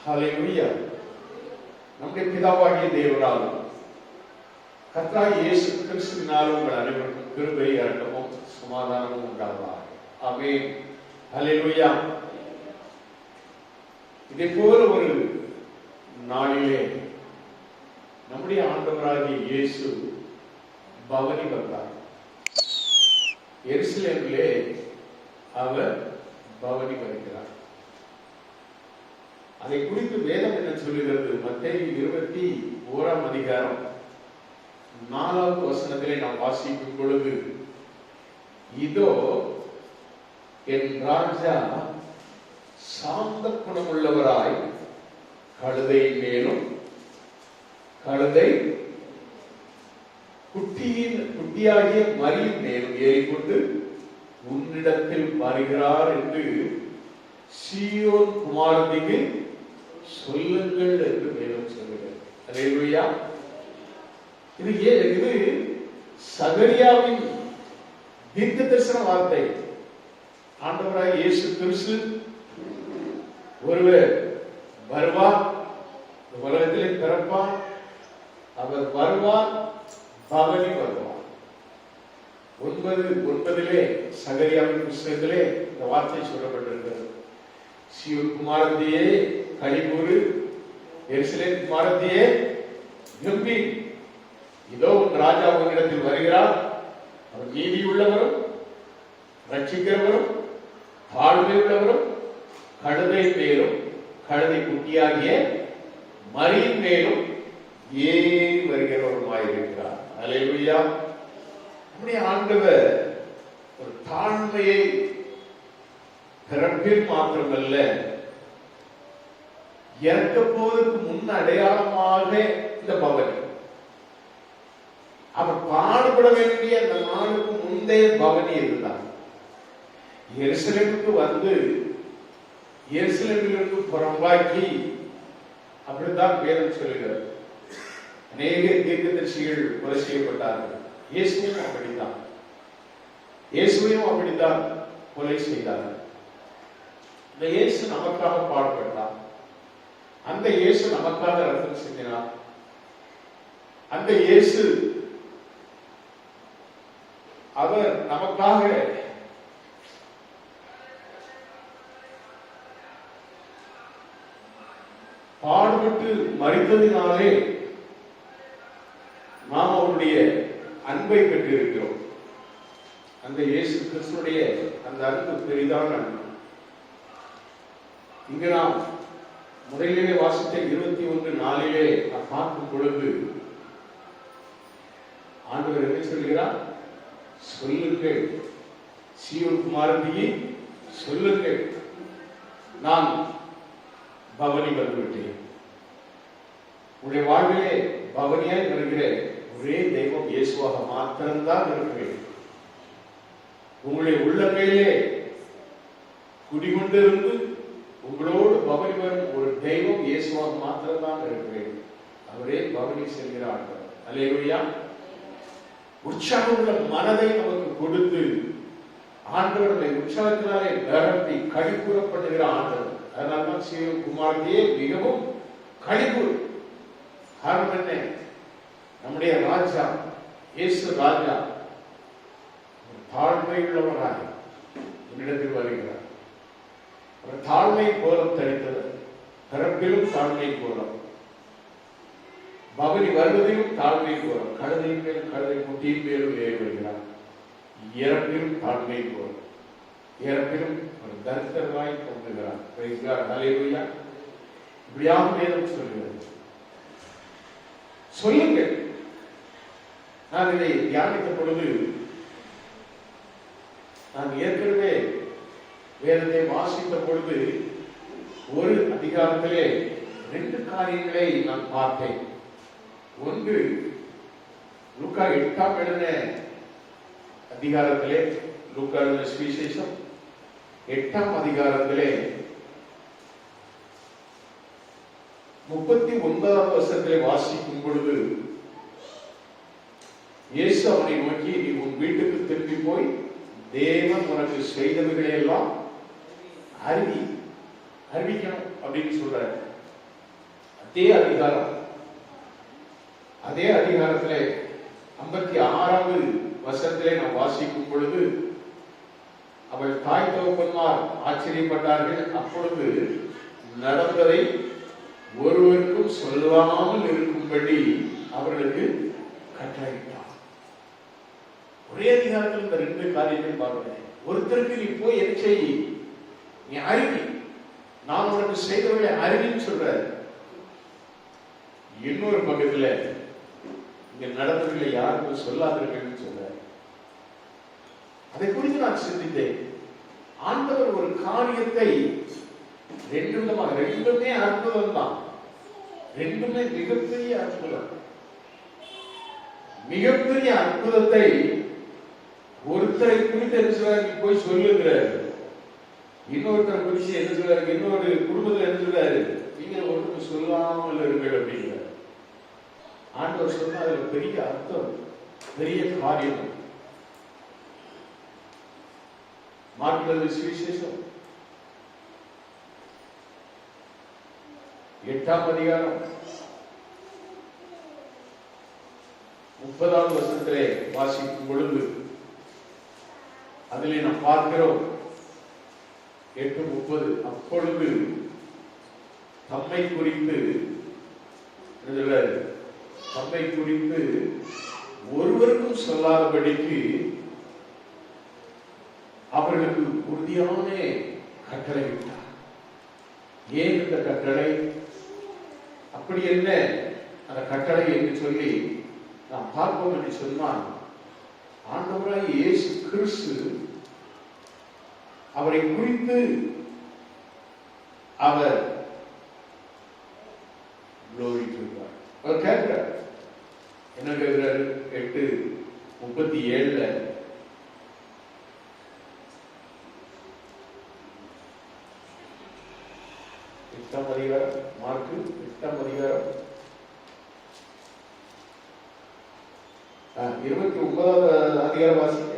ஹல்லேலூயா. நம்முடைய பிதாவாகிய தேவனால் கர்த்தராகிய இயேசு கிறிஸ்துவினால் உங்கள் அனைவருக்கும் கிருபை, இரக்கமும் சமாதானமும் உண்டாவதாக. ஆமென். ஹல்லேலூயா. இதே போல ஒரு நாளிலே நம்முடைய ஆண்டவராகிய இயேசு பவனி வந்தார். எருசலேமிலே அவர் பவனி வருகிறார். அதை குறித்து வேதம் என்ன சொல்லுகிறது? மத்தேயு 21ஆம் அதிகாரம் 4வது வசனத்திலே நாம் வாசிக்கும் பொழுது, இதோ என் ராஜா சாந்த குணமுள்ளவராய் கழுதை மேலும் கழுதை குட்டியாகிய மரியின் மேலும் ஏறிக்கொண்டு உன்னிடத்தில் வருகிறார் என்று சீயோன் குமாரத்திக்கு சொல்லுங்கள் என்று மேலும் சொல்லுங்கள். அல்லேலூயா. இது சகரியாவின் தீர்க்க தரிசன வார்த்தை. ஆண்டவராய் இயேசு கிறிஸ்து ஒருவர் வருவார், உலகத்திலே பிறப்பார், அவர் வருவார், பவனி வருவார். 9:9 சகரியாவின் புஸ்தகத்திலே இந்த வார்த்தை சொல்லப்பட்டிருக்கிறது. சீயோன் குமாரத்தியே களிகூரு, எருசலேம் குமாரத்தியே கம்பீ, இதோ உன் ராஜா உன்னிடத்தில் வருகிறார், அவர் நீதி உள்ளவரும் ரட்சிக்கிறவரும் தாழ்மை உள்ளவரும் கழுதை மேலும் கழுதை குட்டியாகிய மரியின் மேலும் ஏறி வருகிறவருமாயிருக்கிறார். அல்லேலூயா. நம்முடைய ஆண்டவர் ஒரு தாழ்மையை பிறப்பில் மாத்திரமல்ல, இறக்க போவதற்கு முன் அடையாளமாக இந்த பவனி, அவர் பாடுபட வேண்டிய அந்த நாளுக்கு முந்தைய பவனி இருந்தார். எருசலேமுக்கு வந்து எருசலேமிலிருந்து புறம்பாக்கி, அப்படித்தான் வேதம் சொல்லுகிறது. அநேக தீர்க்கதரிசிகள் கொலை செய்யப்பட்டார்கள். இயேசுவையும் அப்படித்தான் கொலை செய்தார்கள். இந்த இயேசு நமக்காக பாடுபட்டார். அந்த இயேசு நமக்காக ரத்தம் சிந்தினார். அந்த இயேசு அவர் நமக்காக பாடுபட்டு மரித்ததினாலே நாம் அவருடைய அன்பை பெற்றிருக்கிறோம். அந்த இயேசு கிறிஸ்துடைய அந்த அன்பு பெரிதான அன்பு. இங்கு நாம் முதலிலே வாசித்த 21:4 நாம் பார்க்கும் பொழுது ஆண்டவர் என்ன சொல்கிறார்? சொல்லுங்கள் சீயோன் குமாரத்தியே, சொல்லுங்கள், நான் பவனி வந்துவிட்டேன். உங்களுடைய வாழ்விலே பவனியாய் வருகிற ஒரே தெய்வம் இயேசுவாக மாத்திரம்தான் இருக்கிறேன். உங்களுடைய உள்ளங்களிலே குடிகொண்டிருந்து உங்களோடு பவனி வரும் ஒரு தெய்வம் இயேசுவாக மாத்திரம்தான் இருக்கிறேன். அவரே பவனி செல்கிறார். அல்லேலூயா. உற்சாகம் உள்ள மனதை நமக்கு கொடுத்து ஆண்டவர்களை உற்சாகத்தினாலே நிரப்பி களிப்புறப்படுகிற ஆண்டவர். அதனால்தான் சீயோன் குமாரத்தியே மிகவும் களிப்பு. காரணம் என்ன? நம்முடைய ராஜா இயேசு ராஜா தாழ்மை உள்ளவராக என்னிடத்தில் வருகிறார். அவர் தாழ்மை கோலம் தரித்தவர், பிறப்பிலும் தாழ்மை கோலம், பவனி வருவதையும் தாழ்மை கோலம், கழுதையின் மேலும் கழுதை குட்டியின் மேலும் ஏறி வருகிறார். இறப்பிலும் தாழ்மை கோலம், இறப்பிலும் ஒரு தரித்திரமாய் தோன்றுகிறார். அல்லேலூயா. இப்படியாக வேதம் சொல்கிறது. சொல்லுங்கள். நான் இதை தியானித்த பொழுது, நான் ஏற்கனவே வேதத்தை வாசித்த பொழுது ஒரு அதிகாரத்திலே 2 காரியங்களை நான் பார்த்தேன். ஒன்று, லூக்கா 8ஆம் அதிகாரத்திலே, லூக்கா எழுதின சுவிசேஷம் 8ஆம் அதிகாரத்திலே 39ஆம் வசனத்திலே வாசிக்கும் பொழுது, இயேசு அவனை நோக்கி, நீ உன் வீட்டுக்கு திரும்பி போய் தேவன் உனக்கு செய்தவைகளை எல்லாம் அறிவிக்கணும் அப்படின்னு சொல்றாரு. அதே அதிகாரத்திலே 56வது வசனத்திலே நாம் வாசிக்கும் பொழுது, அவள் தாய் தகப்பன்மார் ஆச்சரியப்பட்டார்கள். அப்பொழுது நடந்ததை ஒருவருக்கும் சொல்லாமல் இருக்கும்படி அவர்களுக்கு கட்டளையிட்டார். ஒரே அதிகாரத்தில் இந்த 2 காரியங்கள் பார்க்கிறேன். ஒருத்தருக்கு நீ போய் என்ன செய், நீ அறிவி, நான் உனக்கு செய்தவர்களை அறிவின்னு சொல்ற. இன்னொரு பக்கத்துல இங்க நடந்தவர்களை யாருக்கும் சொல்லாதீர்கள் சொல்ற. அதை குறித்து நான் சிந்தித்தேன். ஆண்டவர் ஒரு காரியத்தை 2 விதமாக, 2மே அற்புதம் தான், 2மே மிகப்பெரிய அற்புதம். மிகப்பெரிய அற்புதத்தை ஒருத்தரை குறித்து என்ன சொல்றாரு, போய் சொல்லுகிறார். இன்னொருத்தரை குறித்து என்ன சொல்றாரு, இன்னொரு குடும்பத்தில் என்ன சொல்றாரு, நீங்க ஒருத்தருக்கு சொல்லாமல் இருங்கள் அப்படிங்கிற. ஆண்டவர் சொன்னா அதுல பெரிய அர்த்தம், பெரிய காரியம். மார்க்கு சுவிசேஷம் 8ஆம் அதிகாரம் 30வது வசனத்திலே வாசிக்கும் பொழுது அதிலே நாம் பார்க்கிறோம் 8:30. அப்பொழுது தம்மை குறித்து ஒருவருக்கும் சொல்லாதபடிக்கு அவர்களுக்கு உறுதியான கட்டளையிட்டார். ஏன் இந்த கட்டளை, அப்படி என்ன அந்த கட்டளை என்று சொல்லி நாம் பார்ப்போம் என்று சொன்னால், ஆண்டவராய் இயேசு கிறிஸ்து அவரை குறித்து அவர் அவர் கேட்கிறார். என்ன கேட்கிறாரு? 8:37 8ஆம் அதிகாரம், மார்க்கு 8ஆம் அதிகாரம் 29வது அதிகாரம் வாசிக்க.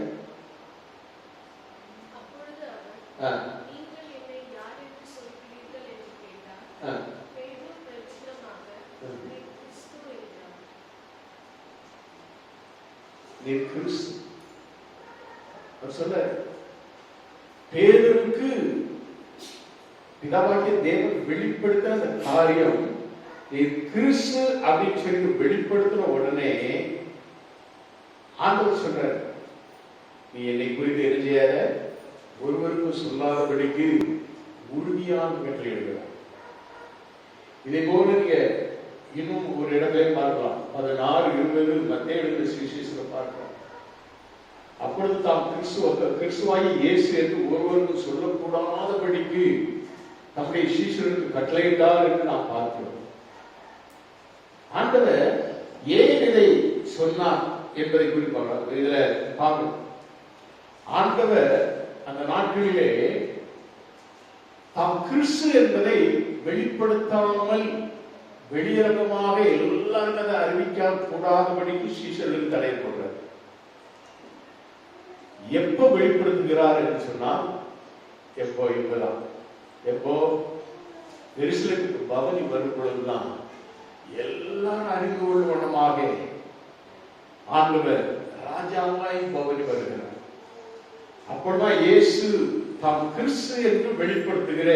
பேதுருக்கு பிதாவாகிய தேவன் வெளிப்படுத்த அந்த காரியம் கிறிஸ்து அப்படின்னு சொல்லி வெளிப்படுத்தின உடனே ஆண்டவர் சொல்றார், நீ என்னை குறித்து என்ன செய்யாத, ஒருவருக்கும் சொல்லாதபடிக்கு உறுதியான கட்டளை எடுக்கிறார். இதே போல நீங்க இன்னும் ஒரு இடத்திலே பார்க்கலாம். 16:20 மத்தேயு எழுதின சுவிசேஷத்தில் பார்க்கலாம். அப்பொழுது தாம் கிறிஸ்துவாகி இயேசு என்று ஒருவருக்கும் சொல்லக்கூடாதபடிக்கு தம்முடைய சீஷருக்கு கட்டளையிட்டார் என்று நாம் பார்க்கிறோம். ஆண்டவர் ஏன் இதை சொன்னார் என்பதை குறிப்பாக இதுல பார்க்கணும். ஆண்டவர் அந்த நாட்களிலே தாம் கிறிஸ்து என்பதை வெளிப்படுத்தாமல் வெளியரங்கமாக எல்லாரும் அதை அறிவிக்க கூடாதபடிக்கு சீஷர்களுக்கு தடை போடுறார். எப்போ வெளிப்படுத்துகிறார் என்று சொன்னால், எப்போ எருசலேமுக்கு பவனி வரும் பொழுதுதான் எல்லாரும் அறிந்து கொள்ளும் வண்ணமாக ஆண்டவர் ராஜாவாய் பவனி வருகிறார். அப்பொழுதுதான் இயேசு தாம் கிறிஸ்து என்று வெளிப்படுத்துகிற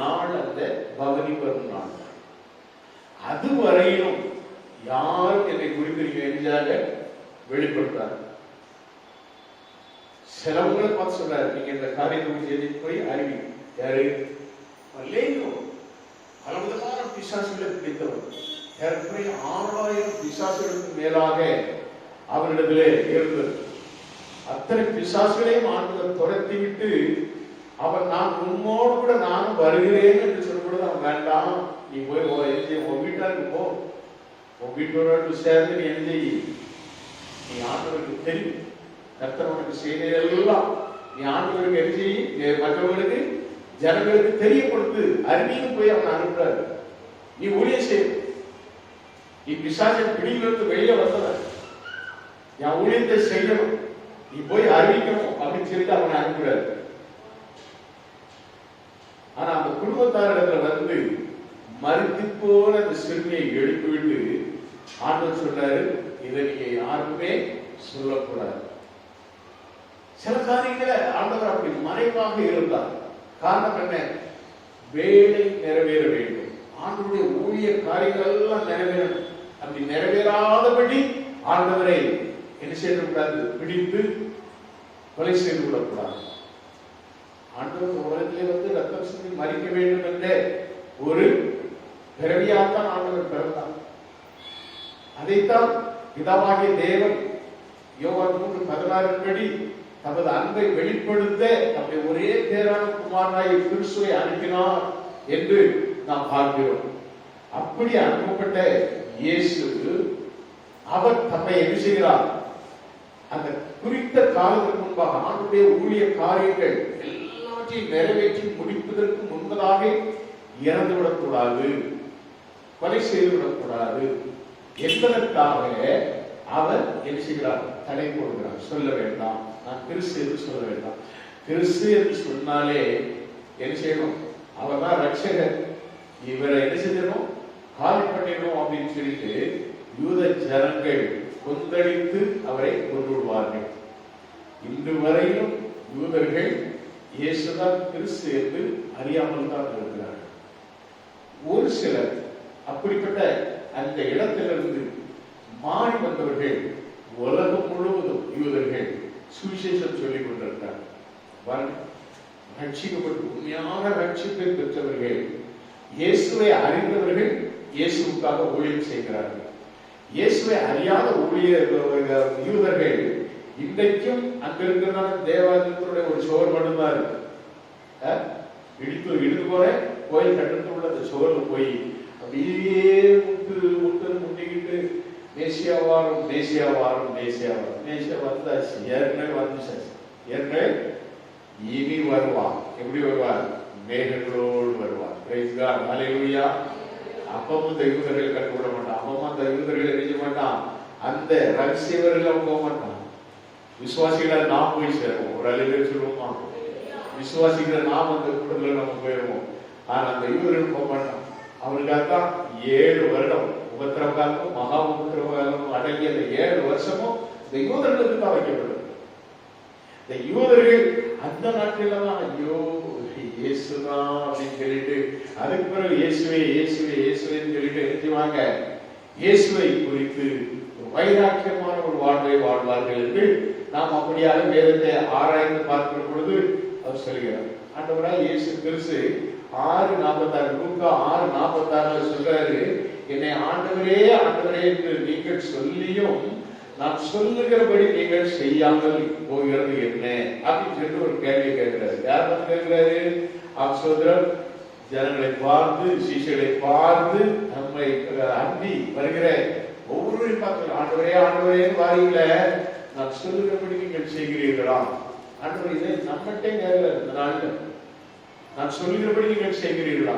நாள் அந்த பவனி வரும் நாள். அதுவரையிலும் யாரும் என்னை குறிப்பிட்டு எஞ்சாக வெளிப்படுத்தார். சிலவங்களை பார்த்து சொல்றாரு, நீங்க இந்த காரியத்தை போய் அறிவி. யாரு? பலவிதமான பிசாசுகளை பிடித்தவர். ஏற்கனவே 6000 பிசாசுகளுக்கு மேலாக அவரிடத்திலே இருந்தது. அத்தனை பிசாசுகளையும் ஆண்டவர் துரத்தி விட்டு அவன், நான் உன்னோடு கூட நானும் வருகிறேன் என்று சொல்லும்போது, அவன் வேண்டாம், நீ போய் உன் வீட்டாருக்கு போ, உன் வீட்டோடு சேர்ந்து நீ என்ன செய்ய, நீ ஆண்டவருக்கு தெரியும், கர்த்தருக்கு செய்ததெல்லாம் நீ ஆண்டவருக்கு என்ன செய்ய, மற்றவர்களுக்கு ஜனங்களுக்கு தெரியப்படுத்து, அறிவியும் போய் அவன் அனுப்புறாரு. நீ ஊழியம் செய்ய, நீ பிசாசின் பிடியிலிருந்து வெளியே வந்தவன், என் ஊழியத்தை செய்யணும், நீ போய் அறிவிக்கணும் அப்படின்னு சொல்லிட்டு அவனை அனுப்புறாரு. ஆனா அந்த குடும்பத்தாரிடத்துல வந்து மறுத்து போல அந்த சிறுமியை எழுப்பிவிட்டு ஆண்டவர் சொன்னாரு, இதை நீங்க யாருமே சொல்லக்கூடாது. சில காரியங்களை ஆண்டவர் அப்படி மறைவாக இருந்தார். காரணம் என்ன? வேலை நிறைவேற வேண்டும். ஆண்டவருடைய ஊழிய காரியங்கள் எல்லாம் நிறைவேறணும். அப்படி நிறைவேறாதபடி ஆண்டவரை என்ன செய்யக்கூடாது? பிடித்து கொலை செய்து விடக்கூடாது. ஆண்டவர் உலகத்திலே ரத்தம் சிந்தி மறிக்க வேண்டும் என்ற ஒரு பிறவியாத்தான் ஆண்டவர் பிறந்தார். அதைத்தான் பிதாவாகிய தேவன் யோவான் 3:16 படி தமது அன்பை வெளிப்படுத்த நம்முடைய ஒரே பேரான குமாரனாகிய கிறிஸ்துவை அனுப்பினார் என்று நாம் பார்க்கிறோம். அப்படி அனுப்பப்பட்ட இயேசு அவர் தம்மை என்ன செய்கிறார்? அந்த குறித்த காலத்திற்கு முன்பாக ஆண்டுடைய ஊழிய காரியங்கள் எல்லாவற்றையும் நிறைவேற்றி முடிப்பதற்கு முன்பதாக இறந்து விடக்கூடாது, கொலை செய்துவிடக்கூடாது என்பதற்காக அவர் என்ன செய்கிறார்? தடை போடுகிறார். சொல்ல வேண்டாம், நான் கிறிஸ்து என்று சொல்ல வேண்டாம். கிறிஸ்து என்று சொன்னாலே என்ன செய்யணும்? அவர் தான் ரட்சகர், இவரை என்ன செய்யணும்? காலி பண்ணிடணும் அப்படின்னு சொல்லிட்டு யூத ஜனங்கள் கொந்தளித்து அவரை கொண்டு விடுவார்கள். இன்று வரையிலும் யூதர்கள் இயேசுதான் கிறிஸ்து என்று அறியாமல் தான் இருக்கிறார்கள். ஒரு சிலர் அப்படிப்பட்ட அந்த இடத்திலிருந்து மாறி வந்தவர்கள் உலகம் முழுவதும் யூதர்கள் சுவிசேஷம் சொல்லிக் கொண்டிருக்கிறார்கள். ரட்சிக்கப்பட்டு உண்மையான ரட்சிப்பை பெற்றவர்கள், இயேசுவை அறிந்தவர்கள் இயேசுவுக்காக ஊழியம் செய்கிறார்கள். இயேசுவை அறியாத யூதர்கள் இன்றைக்கும் அங்கிருக்கிறதான தேவாலயத்தினுடைய ஒரு சுவர் மட்டும்தான் இருக்கு. இடித்து போல கோயில் கட்டத்தில் உள்ள அந்த சுவர்ல போய் அப்படியே முட்டிக்கிட்டு மேசியா வாரம் மேசியா வாரம் மேசியா வாரம் மேசியா வந்தாச்சு, ஏற்கனவே வந்துச்சாச்சு, ஏற்கனவே இனி வருவான். எப்படி வருவார்? மேகங்களோடு வருவார். பிரைஸ் காட், ஹல்லேலூயா. அப்பவும் இந்த யூதர்கள் கட்டு விட மாட்டான். அப்பவும் அந்த யூதர்களை நினைக்க மாட்டான். அந்த ரகசியவர்கள் போக மாட்டான். விசுவாசிகளை நாம் போய் சேருவோம். ஒரு அலையில சொல்லுவோமா? விசுவாசிகளை நாம் அந்த கூட்டத்தில் நம்ம போயிடுவோம். ஆனா அந்த யூதர்கள் போக மாட்டான். அவருக்காகத்தான் 7 வருடம் உபத்திரவ காலமும் மகா உபத்திரவ காலமும் அடங்கிய அந்த 7 வருஷமும் இந்த யூதர்களுக்கு தான் வைக்கப்பட்டது. இந்த யூதர்கள் அந்த நாட்டில தான் ஐயோ இயேசுதான் அப்படின்னு சொல்லிட்டு அதுக்கு பிறகு இயேசுவே இயேசுவே இயேசுவேன்னு சொல்லிட்டு எழுதிவாங்க. இயேசுவை குறித்து வைராக்கியமான ஒரு வாழ்வை வாழ்வார்கள் என்று நாம் அப்படியாக வேதத்தை ஆராய்ந்து பார்க்கிற பொழுது அவர் சொல்கிறார். ஆண்டவராய் இயேசு கிறிஸ்து 6:46 லூக்கா 6:46 சொல்றாரு, என்னை ஆண்டவரே ஆண்டவரே என்று நீங்கள் சொல்லியும் நான் சொல்லுகிறபடி நீங்கள் செய்யாமல் போகிறது என்ன அப்படின்னு சொல்லிட்டு ஒரு கேள்வி கேட்கிறாரு. யார் வந்து கேட்கிறாரு? அப்போஸ்தலர் ஜனங்களை பார்த்து, சீஷர்களை பார்த்து, நம்மை அண்டி வருகிற ஒவ்வொருவரையும் பார்த்து ஆண்டவரே ஆண்டவரே வாரியில நான் சொல்லுகிறபடி நீங்கள் செய்கிறீர்களா? ஆண்டவர் இதை நம்மகிட்டே கேட்கிறார். இந்த நாள்ல நான் சொல்லுகிறபடி நீங்கள் செய்கிறீர்களா?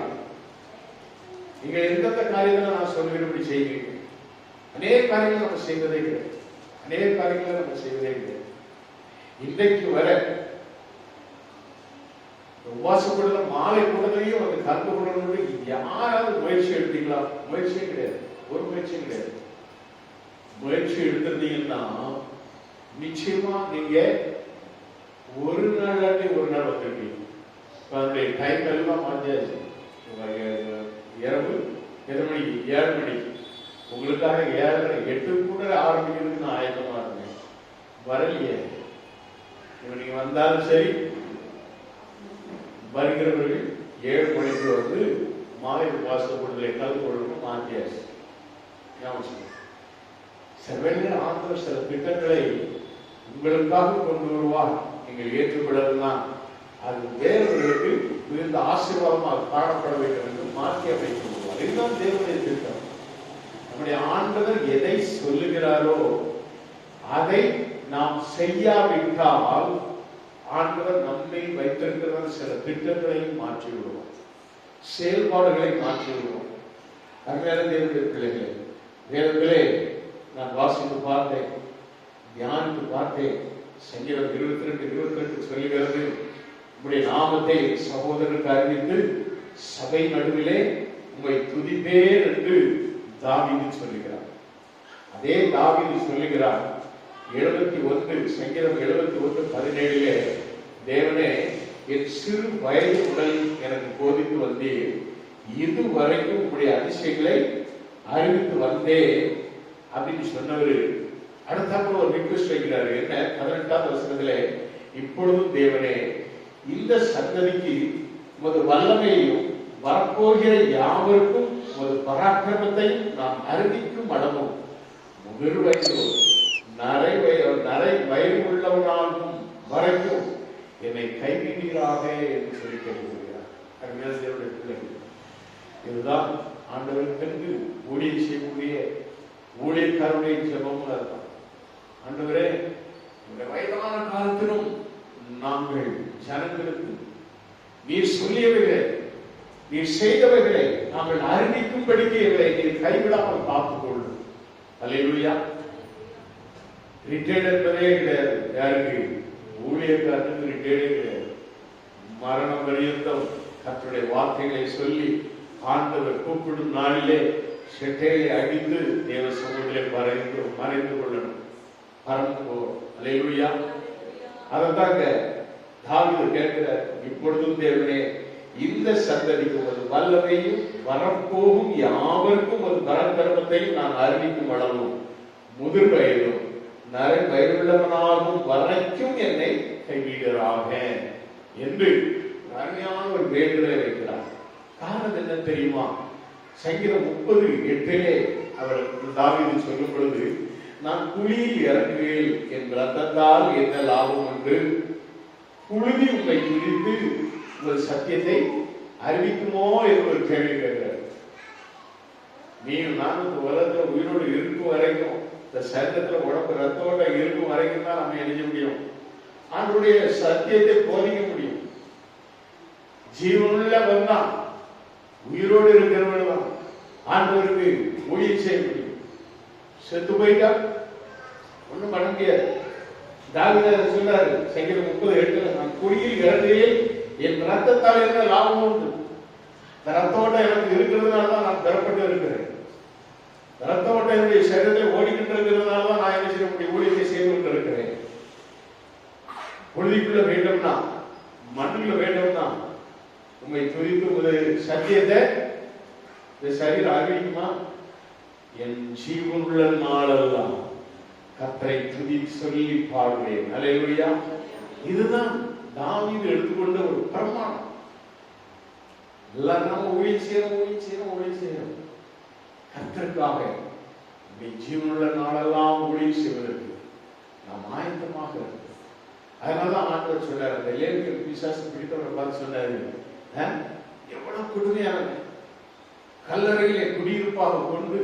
நீங்க எந்தெந்த காரியங்களை நான் சொல்லுகிறபடி செய்கிறீங்க? அநேக காரியங்கள் நம்ம செய்வதே கிடையாது. அநேக காரியங்களை நம்ம செய்வதே கிடையாது. இன்றைக்கு வர உபவாசப்படுற மாலை கூடலையும் அந்த கலந்து கொள்ளணும் யாராவது முயற்சி எடுத்தீங்களா? முயற்சியே கிடையாது. ஒரு முயற்சியும் கிடையாது. முயற்சி எடுத்திருந்தீங்கன்னா நிச்சயமா நீங்க ஒரு நாள் வந்துருக்கீங்க. அதனுடைய டைம் எல்லாம் மாற்றியாச்சு. இரவு எத்தனை மணிக்கு? 7 மணிக்கு. உங்களுக்காக 7:30 8 கூட ஆரம்பிக்கிறதுக்கு நான் ஆயத்தமா இருந்தேன். வரலையே. நீங்க வந்தாலும் சரி, வருகிறவர்கள் 7 மணிக்கு வந்து மாலை உபவாசப்படுதலை கலந்து கொள்ளணும் மாற்றியாச்சு. செவ்வாய் ஆண்டவர் சில திட்டங்களை உங்களுக்காக கொண்டு வருவார். நீங்கள் ஏற்றுக்கொள்ளலாம். அது வேறவர்களுக்கு மிகுந்த ஆசீர்வாதமாக காணப்பட வேண்டும் என்று மாற்றி அமைக்க முடியும். இதுதான் தேவனுடைய திட்டம். நம்முடைய ஆண்டவர் எதை சொல்லுகிறாரோ அதை நாம் செய்யாவிட்டால் ஆண்டவர் நம்மை வைத்திருக்கிற சில திட்டங்களையும் மாற்றி விடுவோம், செயல்பாடுகளை மாற்றி விடுவோம். அருமையான தேவனுடைய பிள்ளைகளே, வேதத்திலே நான் வாசித்து பார்த்தேன், தியானித்து பார்த்தேன். சங்கீதம் 22:22 சொல்லுகிறது, உம்முடைய நாமத்தை சகோதரருக்கு அறிவித்து சபை நடுவிலே உம்மை துதிப்பேன் என்று தாவீது சொல்லுகிறார். அதே தாவீது சொல்லுகிறார் 71 சங்கீதம் 71:17 தேவனே, என் சிறு வயது உடல் எனக்கு போதித்து வந்தீர், இதுவரைக்கும் உங்களுடைய அதிசயங்களை அறிவித்து வந்தேன் அப்படின்னு சொன்னவர் அடுத்தாப்புல ஒரு ரிக்வெஸ்ட் வைக்கிறாரு. என்ன? 18வது வசனத்திலே, இப்பொழுதும் தேவனே, இந்த சந்ததிக்கு உமது வல்லமையையும் வரப்போகிற யாவருக்கும் உமது பராக்கிரமத்தையும் நாம் அறிவிக்கும் அளவும் முதிர் வயதோ நரை வயது உள்ளவனாகும் வரைக்கும் என்னை கைவிடுகிறாக என்று சொல்லி கேட்டுக்கொள்கிறார். அருமையான தேவனுடைய பிள்ளைகள், இதுதான் ஆண்டவருக்கு ஊழியம் செய்யக்கூடிய ஊழியக்காரருடைய ஜெபமும் அதுதான். ஆண்டவரே, இந்த வயதான காலத்திலும் நாங்கள் ஜனங்களுக்கு நீர் சொல்லியவைகளை, நீர் செய்தவைகளை நாங்கள் அறிவிக்கும்படிக்கு எங்களை நீர் கைவிடாமல் பார்த்துக்கொள்ளும். அல்லேலூயா. ரிட்டையர்ட் என்பதே கிடையாது. யாருக்கு? ஊழியக்காரனுக்கு ரிட்டையர்டே கிடையாது. மரணம் பரியந்தம் கர்த்தருடைய வார்த்தைகளை சொல்லி ஆண்டவர் கூப்பிடும் நாளிலே செட்டையை அடித்து தேவ சமூகத்திலே மறைந்து கொள்ளணும், பறந்து போகும். அல்லேலூயா. அதைத்தாங்க தாவீது கேட்கிறார். இப்பொழுதும் தேவனே, இந்த சந்ததிக்கு ஒரு வல்லமையும் வரப்போகும் யாவருக்கும் ஒரு பராக்கிரமத்தையும் நான் அறிவிக்கும் அளவும் முதிர் வயதும் நரை வயதுள்ளவனாகும் வரைக்கும் என்னை கைவிடுகிறாக என்று அருமையான ஒரு வேண்டுதலை வைக்கிறார். காரணம் என்ன தெரியுமா? சங்கீதம் 30:8 அவர் தாவீது சொல்லும் பொழுது, நான் குழியில் இறங்குவேன் என் ரத்தத்தால் என்ன லாபம் என்று புழுதி உண்மை குறித்து ஒரு சத்தியத்தை அறிவிக்குமோ என்று ஒரு கேள்வி கேட்கிறார். நீ நான் இந்த உலகத்துல உயிரோடு இருக்கும் வரைக்கும், இந்த சரீரத்துல உடம்பு ரத்தோட இருக்கும் வரைக்கும் தான் நம்ம எழுத முடியும், அவருடைய சத்தியத்தை போதிக்க முடியும். ஜீவனுள்ளவன் தான், உயிரோடு இருக்கிறவன் தான் ஆண்டவருக்கு ஊழியம் செய்ய முடியும். செத்து போயிட்டா ஒண்ணும் பண்ண முடியாது. தாவீது சொல்றாரு சங்கீதம் 30:8, நான் குழியில் இறங்குகையில் என் ரத்தத்தால் என்ன லாபம் உண்டு? ரத்தோட்ட எனக்கு இருக்கிறதுனால தான் நான் பெறப்பட்டு இருக்கிறேன். ரத்தோட்ட என்னுடைய சரீரத்தில் ஓடிக்கிட்டு இருக்கிறதுனால தான் நான் என்ன செய்ய முடியும்? ஊழியத்தை செய்து கொண்டு இருக்கிறேன். பொழுதிக்குள்ள வேண்டும்னா, மண்ணுக்குள்ள வேண்டும்னா உண்மை துதித்து ஒரு சத்தியத்தை இந்த சரீரம் அறிவிக்குமா? என் ஜீவனுள்ள நாளெல்லாம் கர்த்தரை துதி சொல்லி பாடுவேன். அல்லேலூயா. இதுதான் தாவீது எடுத்துக்கொண்ட ஒரு பிரமாணம். எல்லாரும் ஊழியம் செய்யணும் கர்த்தருக்காக ஜீவனுள்ள நாளெல்லாம் ஊழியம் செய்வதற்கு நாம் ஆயத்தமாக இருக்கிறோம். அதனாலதான் ஆண்டவர் சொன்னார், அந்த லேவியர் பிசாசு பிடித்தவரை பார்த்து சொன்னாரு, எவ்வளவு கொடுமையானது, கல்லறையிலே குடியிருப்பாக கொண்டு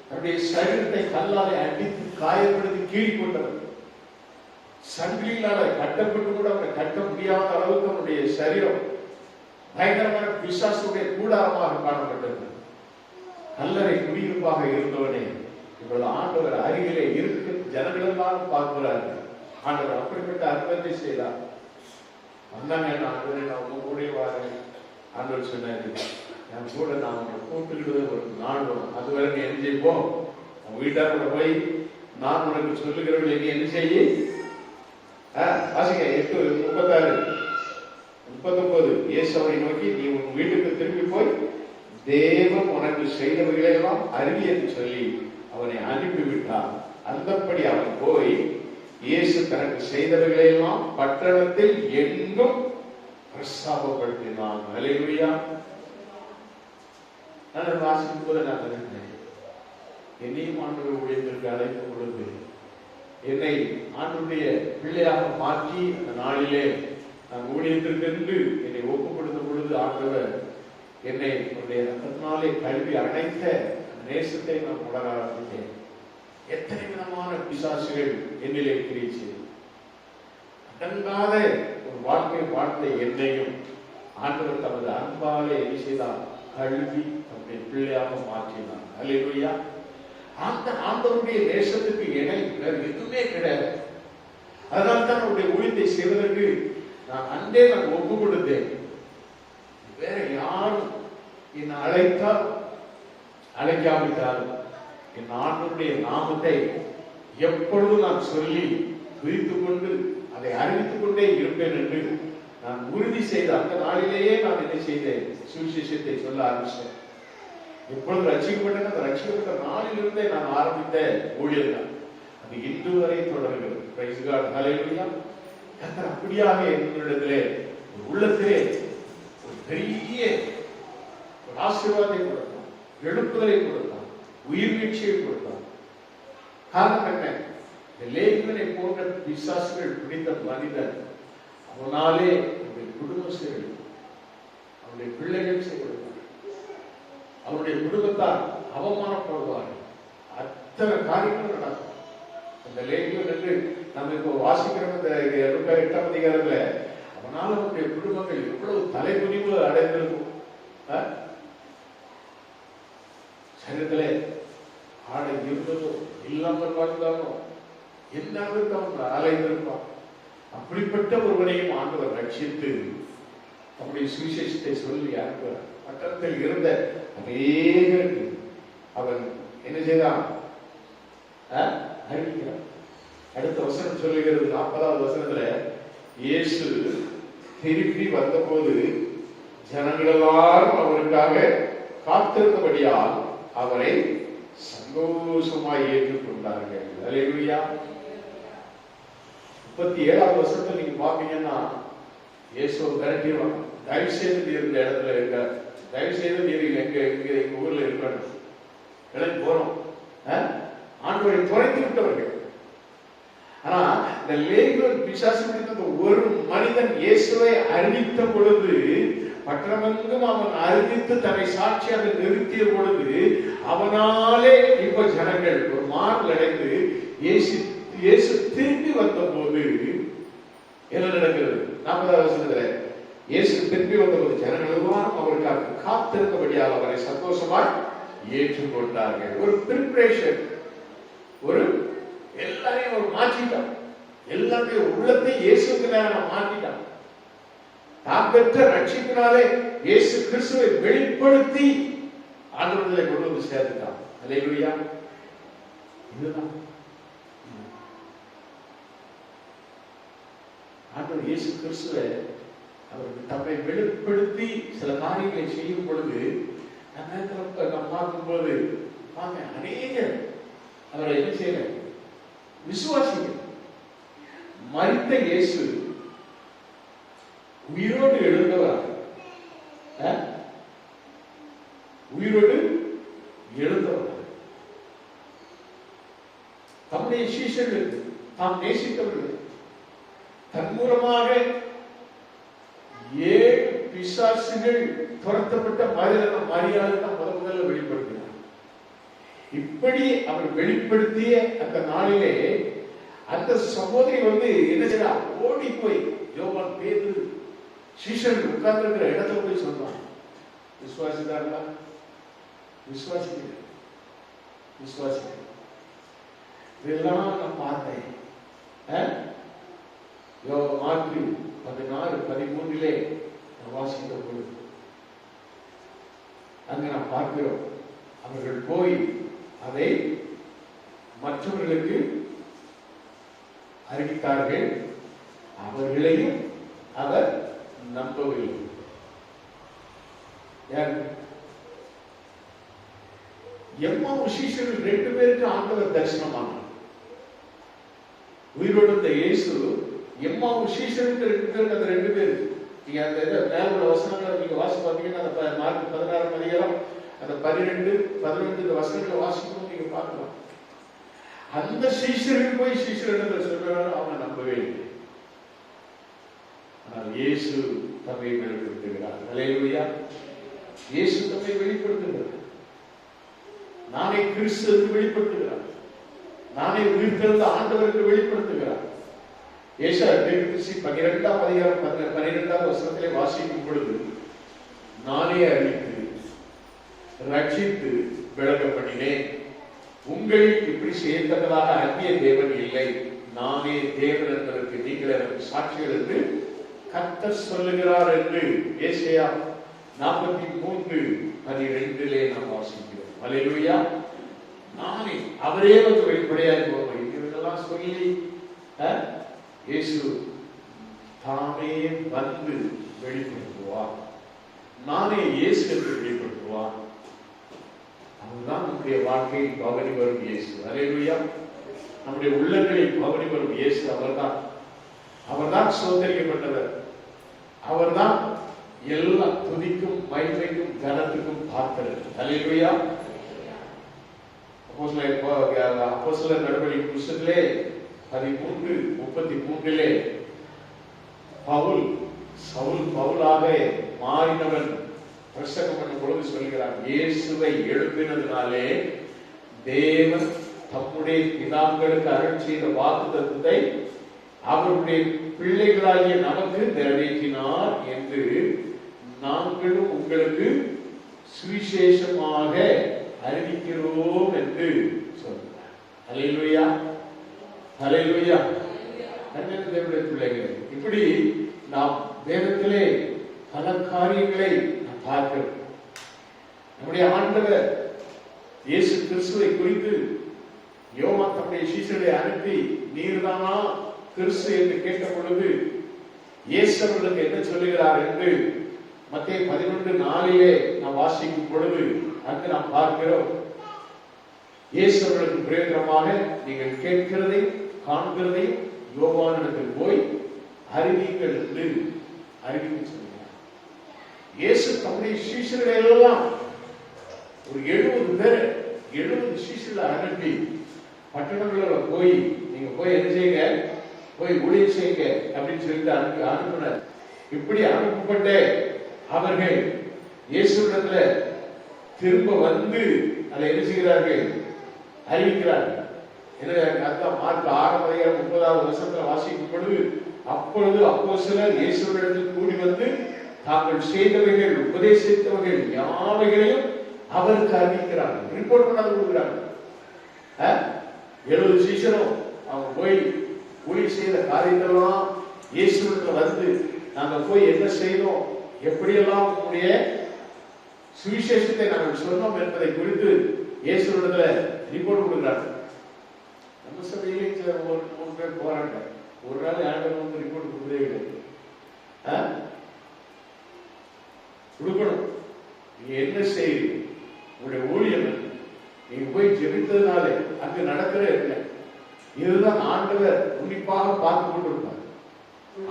தன்னுடைய சரீரத்தை கல்லாலை அடித்து காயப்படுத்தி கீழ் கொண்டவர், சங்கிலியால கட்டப்பட்டு கூட அவரை கட்ட முடியாத அளவுக்கு அவனுடைய சரீரம் பயங்கரமான பிசாசுடைய கூடாரமாக காணப்பட்டது. கல்லறை குடியிருப்பாக இருந்தவனே இவ்வளவு ஆண்டவர் அருகிலே இருக்கு ஜனங்களெல்லாம் பார்க்கிறார்கள். ஆண்டவர் அப்படிப்பட்ட அற்புதத்தை செய்தார். வந்தாங்க, ஆண்டவரை நான் உங்க கூட வாரேன். ஆண்டவர் சொன்னாரு, என் கூட நான் உங்களை கூப்பிட்டுக்கிட்டு ஒரு நாள் வரும், அதுவரை நீ என்ன செய்வோம், உன் வீட்டாரோட போய் நான் உனக்கு சொல்லுகிறவர்கள் நீ என்ன செய்ய வாசிங்க. 8:36-39 இயேசுவை நோக்கி, நீ உன் வீட்டுக்கு திரும்பி போய் தேவன் உனக்கு செய்தவர்களை எல்லாம் அறிவி என்று சொல்லி அவனை அனுப்பிவிட்டார். அந்தப்படி அவன் போய் இயேசு தனக்கு செய்தவர்களை எல்லாம் பட்டணத்தில் எங்கும் பிரஸ்தாபப்படுத்தினான். அல்லேலூயா. நான் வாசிக்கும் போது நான் நினைத்தேன், என்னையும் ஆண்டவர் ஊழியத்திற்கு அழைக்கும் பொழுது என்னை ஆண்டவருடைய பிள்ளையாக மாற்றி அந்த நாளிலே நான் ஊழியத்திற்கு என்னை ஒப்புக்கொடுத்த பொழுது ஆண்டவர் என்னை என்னுடைய ரத்தத்தினாலே கல்வி அணைத்த நேசத்தை நான் உணர ஆரம்பித்தேன். எத்தனை விதமான பிசாசுகள் என்னிலே கிரியை செய்தது. அடங்காத ஒரு வாழ்க்கை வாழ்ந்த என்னையும் ஆண்டவர் தமது அன்பாலே என்ன செய்தார்? கல்வி தம்முடைய பிள்ளையாக மாற்றினார். அல்லேலூயா. அந்த ஆண்டவருடைய நேசத்துக்கு இணை வேறு எதுவுமே கிடையாது. அதனால தான் அவருடைய ஊழியத்தை செய்வதற்கு நான் ஒப்பு கொடுத்தேன். வேற யாரும் என்னை அழைத்தால் அழைக்காவிட்டால் என் ஆண்டவருடைய நாமத்தை எப்பொழுதும் நான் சொல்லி குறித்துக் கொண்டு அதை அறிவித்துக் கொண்டே இருப்பேன் என்று நான் உறுதி செய்த அந்த நாளிலேயே நான் என்ன செய்தேன்? சுவிசேஷத்தை சொல்ல ஆரம்பிச்சேன். எப்பொழுது ரட்சிக்கப்பட்டேன், அந்த ரட்சிக்கப்பட்ட நாளிலிருந்தே நான் ஆரம்பித்த ஊழியர் தான். அது இன்று வரை தொடர்கிறது. பிரைஸ் காட், ஹல்லேலூயா. கர்த்தர் அப்படியாக என்னிடத்திலே உள்ளத்திலே ஒரு பெரிய ஒரு ஆசீர்வாதத்தை கொடுத்தான், எழுப்புதலை கொடுத்தான், உயிர் வீழ்ச்சியை கொடுத்தான். காரணம் என்ன? இந்த லேகியனை போன்ற பிசாசுகள் பிடித்த மனிதன் அவனாலே அவருடைய குடும்பம் செய்யணும், அவருடைய பிள்ளைகள் செய்யணும், அவருடைய குடும்பத்தார் அவமானப்படுவார்கள். அத்தனை காரியங்கள் நடக்கும். அந்த லேகியன் என்று நம்ம இப்போ வாசிக்கிறோம். இந்த 8ஆம் அதிகாரத்துல அவனால அவருடைய குடும்பங்கள் எவ்வளவு தலைகுனிவு அடைந்திருக்கும். சரீரத்திலே ஆடை இருந்ததோ இல்லாமல் வாழ்ந்தானோ எந்த அளவுக்கு அவன் அலைந்திருப்பான். அப்படிப்பட்ட ஒருவனையும் ஆண்டவர் ரட்சித்து நம்முடைய சுவிசேஷத்தை சொல்லி அனுப்புகிறார். பட்டணத்தில் இருந்த அநேகருக்கு அவன் என்ன செய்தான்? அறிவிக்கிறான். அடுத்த வசனம் சொல்லுகிறது, 40வது வசனத்துல, இயேசு திருப்பி வந்தபோது ஜனங்கள் எல்லாரும் அவருக்காக காத்திருந்தபடியால் அவரை சந்தோஷமாய் ஏற்றுக்கொண்டார்கள். அல்லேலூயா. 37வது வசனத்துல நீங்க பாத்தீங்கன்னா இயேசு விரட்டிடுவாங்க. தயவு செய்து இருந்த இடத்துல இருக்க, தயவு செய்து நீர் எங்க ஊர்ல இருக்கணும், கிளம்பி போறோம். ஆண்டவரை துரைத்து விட்டவர்கள். ஆனா இந்த லேகியோன் பிசாசு பிடித்த ஒரு மனிதன் இயேசுவை அறிவித்த பொழுது, பட்டணமெங்கும் அவன் அறிவித்து தன்னை சாட்சியாக நிறுத்திய பொழுது, அவனாலே இப்போ ஜனங்கள் ஒரு மாறுதல் அடைந்து இயேசு திரும்பி வந்த போது என்ன நடக்கிறது? 40வது வசனத்துல, இயேசு திரும்பி வந்தபோது ஜனங்கள் எல்லாம் அவருக்காக காத்திருந்தபடியால் அவரை சந்தோஷமாய் ஏற்றுக்கொண்டார்கள். ஒரு பிரிப்பரேஷன், ஒரு எல்லாரையும் ஒரு மாற்றிட்டான். எல்லாருடைய உள்ளத்தை இயேசுக்கு நேரம் மாற்றிட்டான். தான் பெற்ற ரட்சிப்பினாலே இயேசு கிறிஸ்துவை வெளிப்படுத்தி ஆண்டவர்களை கொண்டு வந்து சேர்த்துட்டான். அல்லேலூயா. இதுதான் ஆண்டவர் இயேசு கிறிஸ்துவை அவர் தம்மை வெளிப்படுத்தி சில காரியங்களை செய்யும் பொழுது நாம் பார்க்கும்போது அநேகர் அவரை என்ன செய்யல? விசுவாசிகள். மரித்த இயேசு உயிரோடு எழுந்தவர். உயிரோடு எழுந்தவர். தம்முடைய சீஷர்களுக்கு தாம் நேசித்தவர்கள் தன் மூலமாக 7 பிசாசுகள் துரத்தப்பட்ட மரியாதை தான் முதல்ல வெளிப்படுத்தினார். இப்படி அவர் வெளிப்படுத்திய அந்த நாளிலே அந்த சகோதரி என்ன செய்ய, ஓடி போய் யோவான் பேதுரு சீஷர்கள் உட்கார்ந்து இருக்கிற இடத்துல போய் சொன்னான், விசுவாசிதார்களா? விசுவாசிக்கிறேன், விசுவாசிக்கிறேன். இதெல்லாம் நான் பார்த்தேன். மார்க்கு 16:13 வாசித்த பொழுது அங்க நாம் பார்க்கிறோம், அவர்கள் போய் அதை மற்றவர்களுக்கு அறிவித்தார்கள், அவர்களையும் அவர் நம்பவில்லை. எம்மாவு சீஷர்கள் 2 பேருக்கு ஆண்டவர் தரிசனமானார். உயிரோடு இருந்த இயேசு எம்மாவு சீஷருக்கு 2 பேருக்கு, அந்த 2 பேர் நீங்க அந்த மேல வசனங்களை நீங்க வாசி பார்த்தீங்கன்னா, அந்த மார்க் 16ஆம் அதிகாரம் அந்த 12-15 வசனங்களை வாசிக்கும் நீங்க பார்க்கலாம். அந்த சீஷர்கள் போய் சீஷர்கள் சொல்றாங்க, அவங்க நம்பவே இல்லை. ஆனால் இயேசு தம்மை வெளிப்படுத்துகிறார். அல்லேலூயா. இயேசு தம்மை வெளிப்படுத்துகிறார். நானே கிறிஸ்து என்று வெளிப்படுத்துகிறார். நானே உயிர்த்தெழுந்த ஆண்டவர் என்று வெளிப்படுத்துகிறார். ஏசாயா 12ஆம் அதிகாரம் 12வது வசனத்திலே வாசிக்கும் பொழுது, நானே அறிவித்து ரட்சித்து விளங்க பண்ணினேன், உங்களில் இப்படி செய்யத்தக்கதாக அந்நிய தேவன் இல்லை, நானே தேவன் என்பதற்கு நீங்கள் எனக்கு சாட்சிகள் என்று கர்த்தர் சொல்லுகிறார் என்று ஏசாயா 43 12 நாம் வாசிக்கிறோம். அல்லேலூயா. நானே அவரே வந்து வெளிப்படையாக போவார். இதெல்லாம் சொல்லி இயேசு தானே வந்து வெளிப்படுத்துவார். நானே இயேசு என்று வெளிப்படுத்துவார். அதுதான் நம்முடைய வாழ்க்கையில் பவனி வரும் இயேசு. அல்லேலூயா. நம்முடைய உள்ளங்களில் பவனி வரும் இயேசு அவர்தான். அவர்தான் சுதந்திரிக்கப்பட்டவர். அவர்தான் எல்லா துதிக்கும் மகிமைக்கும் கனத்துக்கும் பார்த்தவர். அல்லேலூயா. அப்போஸ்தலர் நடவடிக்கை புத்தகத்திலே 13:33 சவுல் பவுலாக மாறினவன் பிரசங்கம் பண்ணும் பொழுது சொல்கிறான், இயேசுவை எழுப்பினதினாலே தேவன் தம்முடைய பிதாக்களுக்கு அருள் செய்த வாக்குத்தத்தத்தை அவருடைய பிள்ளைகளாகிய நமக்கு நிறைவேற்றினார் என்று நாங்களும் உங்களுக்கு சுவிசேஷமாக அறிவிக்கிறோம் என்று சொல்கிறார். அல்லேலூயா. அல்லேலூயா. தேவனுடைய பிள்ளைகளே, இப்படி நாம் வேதத்திலே பல காரியங்களை நாம் பார்க்கிறோம். நம்முடைய ஆண்டவர் இயேசு கிறிஸ்துவை குறித்து யோவான் தம்முடைய சீஷரை அனுப்பி நீர்தானா கிறிஸ்து என்று கேட்ட பொழுது இயேசு அவர்களுக்கு என்ன சொல்லுகிறார் என்று மத்தேயு 11:4 நாம் வாசிக்கும் பொழுது அங்கு நாம் பார்க்கிறோம். இயேசு அவர்களுக்கு பிரயோஜனமாக நீங்கள் கேட்கிறதை காண்கிறதை யோவானிடத்தில் போய் அறிவியுங்கள் என்று அறிவிக்க சொல்கிறார். இயேசு தம்முடைய சீஷர்களை எல்லாம் ஒரு 70 சீஷர்களை அனுப்பி பட்டணங்கள போய் நீங்க போய் என்ன செய்யுங்க, போய் ஊழியம் செய்யுங்க அப்படின்னு சொல்லிட்டு அனுப்பினார். இப்படி அனுப்பப்பட்ட அவர்கள் இயேசுவிடத்துல திரும்ப வந்து அதை என்ன செய்கிறார்கள், அறிவிக்கிறார்கள். மார்க் 6:30 வாசிக்கும் பொழுது அப்பொழுது அப்போஸ்தலர் இயேசுவிடத்தில் கூடி வந்து தாங்கள் செய்தவைகள் உபதேசித்தவர்கள் யாவைகளையும் அவருக்கு அறிவிக்கிறார்கள், ரிப்போர்ட் பண்ணாத கொடுக்கிறாங்க. 70 சீஷரும் அவங்க போய் ஊழியம் செய்த காரியத்தெல்லாம் இயேசுவிடத்தில் வந்து நாங்க போய் என்ன செய்தோம், எப்படியெல்லாம் உங்களுடைய சுவிசேஷத்தை நாங்கள் சொன்னோம் என்பதை குறித்து இயேசுவிடத்துல ரிப்போர்ட் கொடுக்கிறார்கள். நம்ம சபையிலே மூணு பேர் போறாங்க. ஒரு நாள் ஆண்டவர் வந்து ரிப்போர்ட் கொடுத்தே கிடையாது. கொடுக்கணும். நீங்க என்ன செய்யுங்க, உங்களுடைய ஊழியம் நீங்க போய் ஜெபித்ததுனாலே அங்கு நடக்கிற இல்லை. இதுதான் ஆண்டவர் உன்னிப்பாக பார்த்து கொண்டிருப்பார்.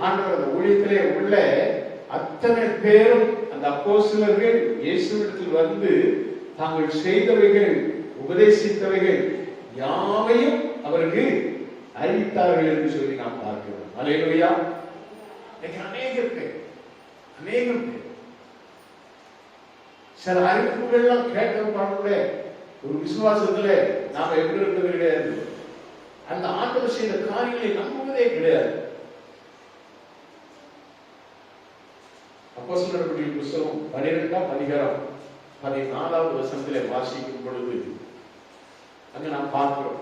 ஆண்டவர் அந்த ஊழியத்திலே உள்ள அத்தனை பேரும் அந்த அப்போஸ்தலர்கள் இயேசுவிடத்தில் வந்து தாங்கள் செய்தவைகள் உபதேசித்தவைகள் யாவையும் அவருக்கு அறிவித்தார்கள் என்று சொல்லி நாம் பார்க்கிறோம். அல்லேலூயா. அநேகம் பேர் சில அறிவிப்புகள்லாம் கேட்கப்பட ஒரு விசுவாசத்துல நாம எப்படி இருக்கிறது கிடையாது. அந்த ஆண்டவர் செய்த காரியங்களை நம்புவதே கிடையாது. அப்போஸ்தலர் புத்தகம் 12ஆம் அதிகாரம் 14வது வசனத்திலே வாசிக்கும் பொழுது அங்க நாம் பார்க்கிறோம்,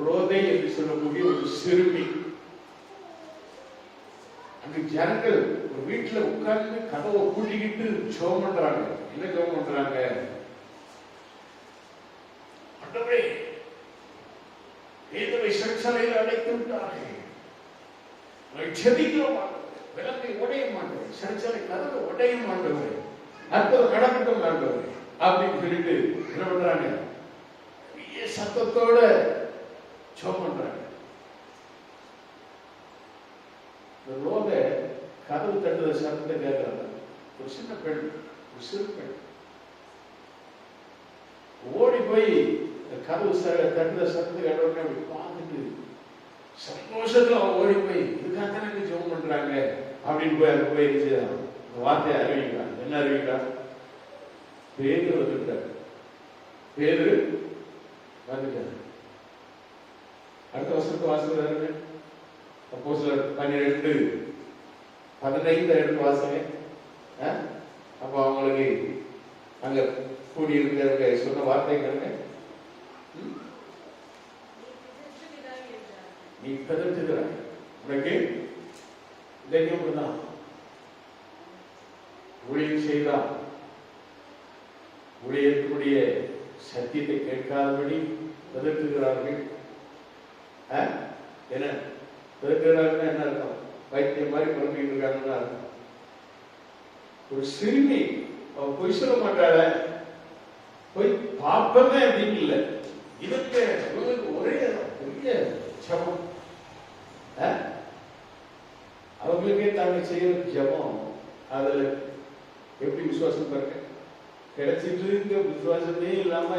ரோதை என்று சொல்லக்கூடிய ஒரு சிறுமி, அங்கு ஜனங்கள் ஒரு வீட்டுல உட்கார்ந்து கதவை கூட்டிக்கிட்டு ஜெபம் பண்றாங்க. என்ன ஜெபம் பண்றாங்க? ஆண்டவரே, பேதுருவை சிறைச்சாலையில் அடைத்து விட்டார்கள், ஜெபிக்கிறோம், விலங்கை உடைய மாட்டோம், சிறைச்சாலை கதவை உடைய மாட்டோம், அற்புதம் நடக்கட்டும் ஆண்டவரே அப்படின்னு சொல்லிட்டு என்ன பண்றாங்க? சத்தத்தோட ஜெபம் பண்றாங்க. ரோத கதவு தட்டுற சத்தத்தை கேட்கிறாங்க. ஒரு சின்ன பெண், ஒரு சிறு பெண் ஓடி போய் கதவு தட்டுற சத்தத்தை கேட்டோடனே அப்படி பார்த்துட்டு சந்தோஷத்துல அவன் ஓடி போய் இதுக்காக எனக்கு ஜெபம் பண்றாங்க அப்படின்னு போய் அங்க போய் வார்த்தையை அறிவிக்கிறான். என்ன அறிவிக்கிறான்? பேதுரு வந்துட்டார். பேதுரு வந்துட்டார். அடுத்த வருஷத்து வாசல் அப்போஸ்தலர் 12:15 எடுத்து வாசனை. அப்ப அவங்களுக்கு அங்க கூடி இருக்கிறவங்க சொன்ன வார்த்தைங்க, நீ கதறுகிறாய், உனக்கு தைரியம் தான் ஊழியம் செய்தா ஊழியத்தினுடைய சத்தியத்தை கேட்காதபடி பதற்றுகிறார்கள். என்ன பதற்றுகிறார்கள்? என்ன அர்த்தம்? வைத்தியம் மாதிரி குழம்பிட்டு இருக்காங்கன்னா அர்த்தம். ஒரு சிறுமி அவ பொய் சொல்ல மாட்டாள, போய் பாப்பமே அப்படின்னு இல்லை. இதுக்கு ஒரே பெரிய ஜபம். அவங்களுக்கே தாங்க செய்யற ஜபம். அதுல எப்படி விசுவாசம் பாருங்க, கிடைச்சிட்டு இருக்க விசுவாசமே இல்லாம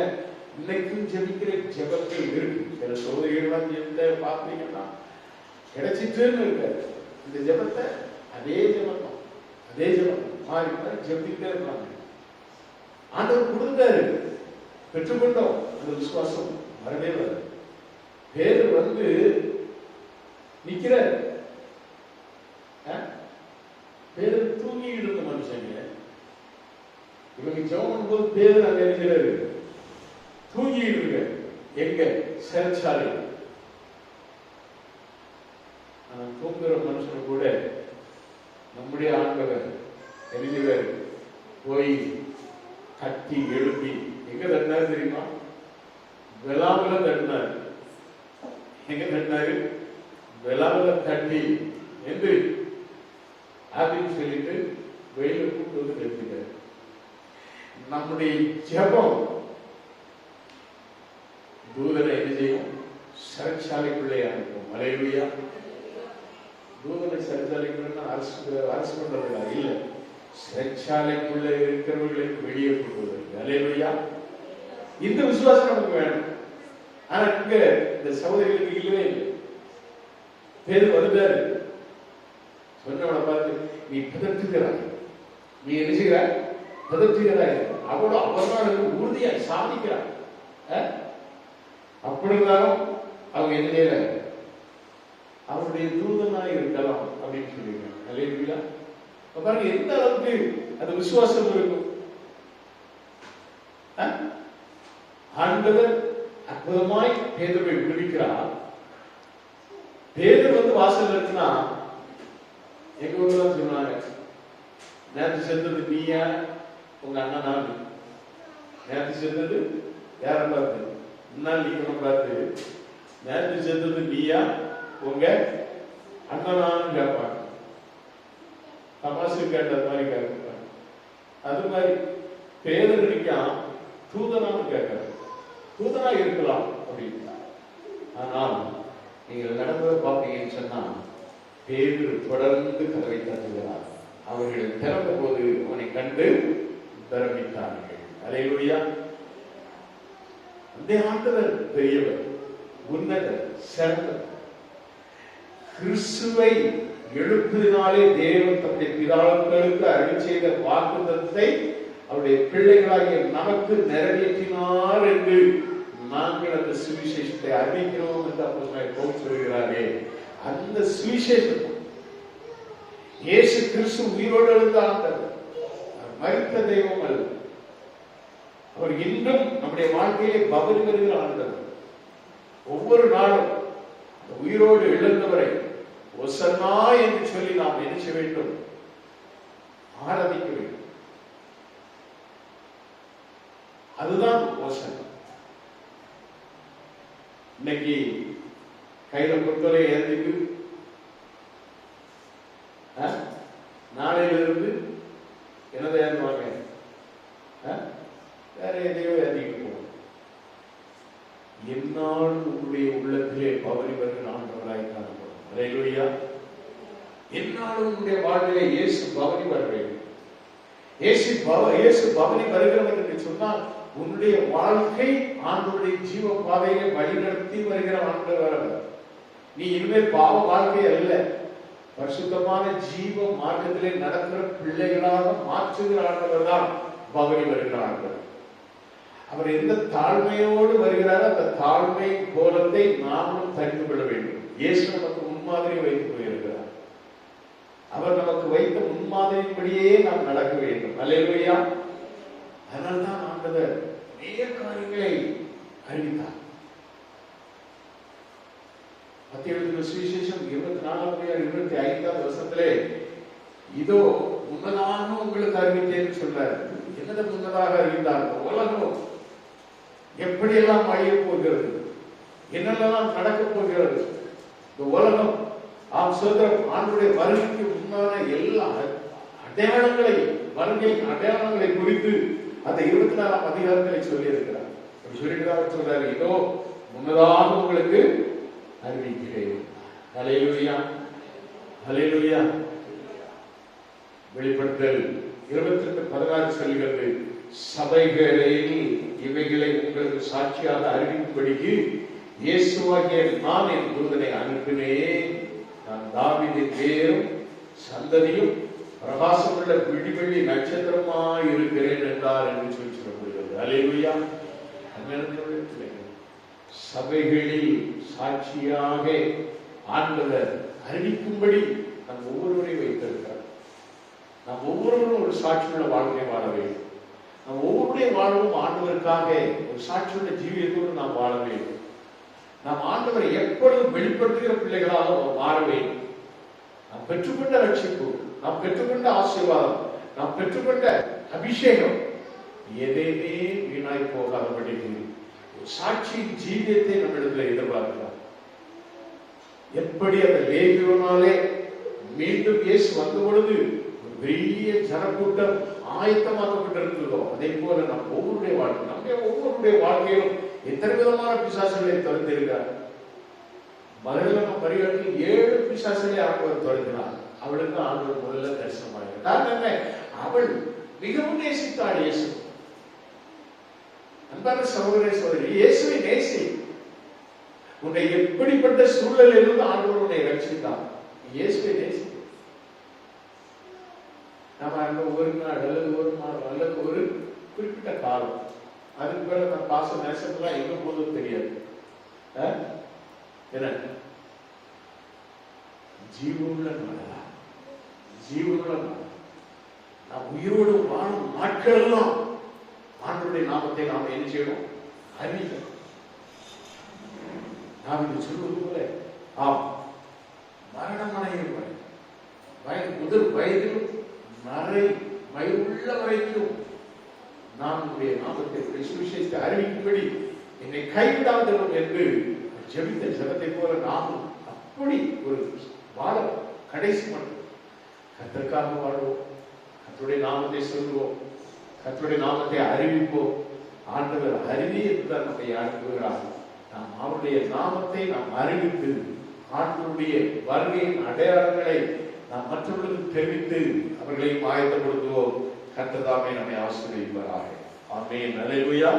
இன்னைக்கும் ஜபிக்கிற ஜபங்கள் இருக்கு. சில சோதனைகள்லாம் ஜெபத்தை பார்த்தீங்கன்னா கிடைச்சிட்டுன்னு இருக்காரு. இந்த ஜபத்தை அதே ஜபம் மாறி மாறி ஜபிக்கிட்டே இருப்பாங்க. ஆண்டவர் கொடுத்தாரு, பெற்றுக்கொண்டோம். அந்த விசுவாசம் வரவே வர பேரு வந்து நிக்கிற பேரு தூங்கிட்டு இருந்த மனுஷங்க. இவங்க ஜெபம் போது பேரு அங்க இருக்கிறாரு, தூங்கிட்டு இருக்க. எங்க? சிறைச்சாலை. தூங்குற மனுஷனை கூட நம்முடைய ஆண்டவர் எழுதிவர் போய் கட்டி எழுப்பி எங்க தட்டினாரு தெரியுமா? விழாவுல தட்டினாரு. எங்க தட்டினாரு? விழாவுல தட்டி எந்த அப்படின்னு சொல்லிட்டு வெளியில கூட்டு வந்து நிறுத்திட்டாரு. நம்முடைய ஜெபம் தூதனை என்ன செய்யும்? சிறைச்சாலைக்குள்ளே அனுப்பும். அல்லேலூயா. தூதனை சிறைச்சாலைக்குள்ள அரசு பண்றதுல இல்ல, சிறைச்சாலைக்குள்ள இருக்கிறவர்களுக்கு வெளியே கொண்டு. அல்லேலூயா. இந்த விசுவாசம் நமக்கு வேணும். ஆனா இங்க இந்த சகோதரிகளுக்கு இல்லவே இல்லை. பேரு வந்துட்டாரு, சொன்னவனை பார்த்து நீ பதற்றுகிறாய், நீ என்ன செய்கிறாய்? பதற்றுகிறாய். அவளோ அவர்கள் உறுதியா சாதிக்கிறார். அப்படின்னாலும் அவங்க என்ன செய்யல, அவருடைய தூதனாய் இருக்கலாம் அப்படின்னு சொல்லியிருக்காங்க. அல்லேலூயா. பாருங்க எந்த அளவுக்கு அந்த விசுவாசம் இருக்கும். ஆண்டவர் அற்புதமாய் பேதுருவை விடுவிக்கிறார். பேதுரு வந்து வாசல் இருக்குன்னா எங்க ஊர்ல சொன்னாங்க, நேற்று செத்தது நீயா உங்க அண்ணா நாள். நேற்று செத்தது யார பார்த்து? முன்னாள் நீங்க பார்த்து நேற்று செத்தது நீயா உங்க அண்ணனான்னு கேட்பாங்க. தமாசு கேட்டது மாதிரி கேட்பாங்க. அது மாதிரி பேதனிக்கான் தூதனான்னு கேட்கறது. தூதனா இருக்கலாம் அப்படின்னு. ஆனால் நீங்கள் நடந்ததை பார்த்தீங்கன்னு சொன்னா பேதுரு தொடர்ந்து கதவை தட்டுகிறார். அவர்கள் திறந்த போது அவனை கண்டு பிரமித்தார்கள். அல்லேலூயா. அந்த ஆண்டவர் பெரியவர், உன்னதர், சிறந்தவர். கிறிஸ்துவை எழுப்பினாலே தேவன் தம்முடைய பிதாக்களுக்கு அருள் செய்த வாக்குத்தத்தத்தை அவருடைய பிள்ளைகளாகிய நமக்கு நிறைவேற்றினார் என்று நாங்கள் அந்த சுவிசேஷத்தை அறிவிக்கிறோம் என்று அப்போஸ்தலன் சொல்கிறாரே. அந்த சுவிசேஷம் இயேசு கிறிஸ்து உயிரோடு எழுந்த ஆண்டவர், மரித்த தெய்வம் அல்ல. அவர் இன்றும் நம்முடைய வாழ்க்கையிலே பவனி வருகிற ஆண்டவர். ஒவ்வொரு நாளும் உயிரோடு எழுந்தவரை ஒசன்னா என்று சொல்லி நாம் என்ன செய்ய வேண்டும்? ஆராதிக்க வேண்டும். அதுதான் ஓசன். இன்னைக்கு கையில பொருட்களை ஏந்திட்டு நாளையில இருந்து என்னதை ஏந்துவாங்க? வேற எதையோ ஏந்திக்கிட்டு போவோம். என்னால் உங்களுடைய உள்ளத்திலே பவனி வருகிற ஆண்டவராய் காணப்படும். அல்லேலூயா. என்னாலும் உங்களுடைய வாழ்விலே இயேசு பவனி வர வேண்டும். இயேசு பவனி வருகிறவர் என்று சொன்னால் உன்னுடைய வாழ்க்கை ஆண்டவருடைய ஜீவ பாதையை வழிநடத்தி வருகிற ஆண்டவர். நீ இனிமேல் பாவ வாழ்க்கை அல்ல, பரிசுத்தமான ஜீவ மார்க்கத்திலே நடக்கிற பிள்ளைகளாக மாற்றுகிற ஆண்டவர் தான் பவனி வருகிற ஆண்டவர். அவர் எந்த தாழ்மையோடு வருகிறாரோ அந்த தாழ்மை கோலத்தை நாமும் தெரிந்து கொள்ள வேண்டும். இயேசு நமக்கு முன்மாதிரி வைத்து போயிருக்கிறார். அவர் நமக்கு வைத்த முன்மாதிரியின்படியே நாம் நடக்க வேண்டும். அல்லேலூயா. அதனால்தான் ஆண்டவர் நிறைய காரியங்களை அறிவித்தார். மத்திய சுவிசேஷம் 24:25 இதோ முன்னதாக உங்களுக்கு அறிவித்தேன்னு சொல்றாரு. என்னது முன்னதாக அறிந்தார்? உலகம் எப்படியெல்லாம் அழிய போகிறது, என்னெல்லாம் நடக்கப் போகிறது, இந்த உலகம் சுதந்திரம் ஆண்டுடைய வருகைக்கு முன்னான எல்லா அடையாளங்களை, வருகையின் அடையாளங்களை குறித்து அந்த 24ஆம் அதிகாரங்களை சொல்லி இருக்கிறார். சொல்றாரு, இதோ முன்னதாக உங்களுக்கு அறிவிக்கிறேன். ஹல்லேலூயா, ஹல்லேலூயா. வெளிப்படுத்தல் 22:16 சொல்கிறது, சபைகளில் இவைகளை உங்களுக்கு சாட்சியாக அறிவிக்கும்படிக்கு இயேசுவாகிய நான் என் தூதனை அனுப்பினேன். நான் தாவீதின் வேரும் சந்ததியும் பிரகாசமுள்ள விடிவெள்ளி நட்சத்திரமாய் இருக்கிறேன் என்றார் என்று சொல்லப்படுகிறது. ஹல்லேலூயா. சபைகளில் சாட்சியாக ஆண்டவர் அறிவிக்கும்படி நம் ஒவ்வொருவரையும் வைத்திருக்கிறார். நாம் ஒவ்வொருவரும் ஒரு சாட்சியுள்ள வாழ்க்கை வாழ வேண்டும். நாம் ஒவ்வொருடைய வாழ்வும் ஆண்டவருக்காக ஒரு சாட்சியுள்ள ஜீவியத்தோடு நாம் வாழ வேண்டும். நாம் ஆண்டவரை எப்பொழுதும் வெளிப்படுத்துகிற பிள்ளைகளாக மாற வேண்டும். நாம் பெற்றுக்கொண்ட ரட்சிப்பு, நாம் பெற்றுக்கொண்ட ஆசீர்வாதம், நாம் பெற்றுக்கொண்ட அபிஷேகம் எதையுமே வீணாய் போகாதபடி சாட்சியின் ஜீவியத்தை நம்மிடத்தில் எதிர்பார்க்கிறார். எப்படி அந்த லேகியோனாலே மீண்டும் இயேசு வந்த பொழுது ஒரு பெரிய ஜனக்கூட்டம் ஆயத்தமாக்கப்பட்டிருந்ததோ, அதே போல நம் ஒவ்வொருடைய வாழ்க்கை, நம்ம ஒவ்வொருடைய வாழ்க்கையிலும் எத்தனை விதமான பிசாசுகளை துரத்திருக்கார். மகளிர் பரிகாரத்தில் 7 பிசாசுகளை ஆண்டவர் துரத்தினார். அவளுக்கு ஆண்டவர் முதல்ல தரிசனமாகிறார். காரணம் என்ன? அவள் மிகவும் நேசித்தாள் இயேசு. அன்பான சகோதர சகோதரி, இயேசுவை நேசி. உன்னை எப்படிப்பட்ட சூழலிலிருந்து ஆண்டவர் உன்னை ரட்சித்தார். இயேசுவை நேசி. நம்ம அங்க ஒரு நாள் அல்லது ஒரு மாதம் அல்லது ஒரு குறிப்பிட்ட காலம், அதுக்கு பிறகு நம்ம பாச நேசத்துலாம் எங்க போதும் தெரியாது. என்ன ஜீவனுள்ள நாளா, ஜீவனுள்ள நாள், நாம் உயிரோடு வாழும் நாட்கள் எல்லாம் ஆண்டவருடைய நாமத்தை நாம் என்ன செய்யணும்? அறிவிக்கணும். நாம் இது சொல்வது போல, ஆம், மரணம் அடையும் முதல் வயதிலும் நரை மயிலுள்ள வரைக்கும் நான் உடைய நாமத்தை சுவிசேஷத்தை அறிவிக்கும்படி என்னை கைவிடாதவன் என்று ஜெபித்த ஜனத்தை போல நாமும் அப்படி ஒரு வாழ கடைசி மட்டும் கர்த்தருக்காக வாழ்வோம். கர்த்தருடைய நாமத்தை சொல்லுவோம், கர்த்தருடைய நாமத்தை அறிவிப்போம். ஆண்டவர் அறிவி என்றுதான் நம்மை அனுப்புகிறார். நாம் அவருடைய நாமத்தை நாம் அறிவித்து ஆண்டவருடைய வருகையின் அடையாளங்களை நாம் மற்றவர்களுக்கு தெரிவித்து அவர்களையும் ஆயத்தப்படுத்துவோம். கர்த்தர் தாமே நம்மை ஆசீர்வதிப்பாராக. ஆமென். அல்லேலூயா.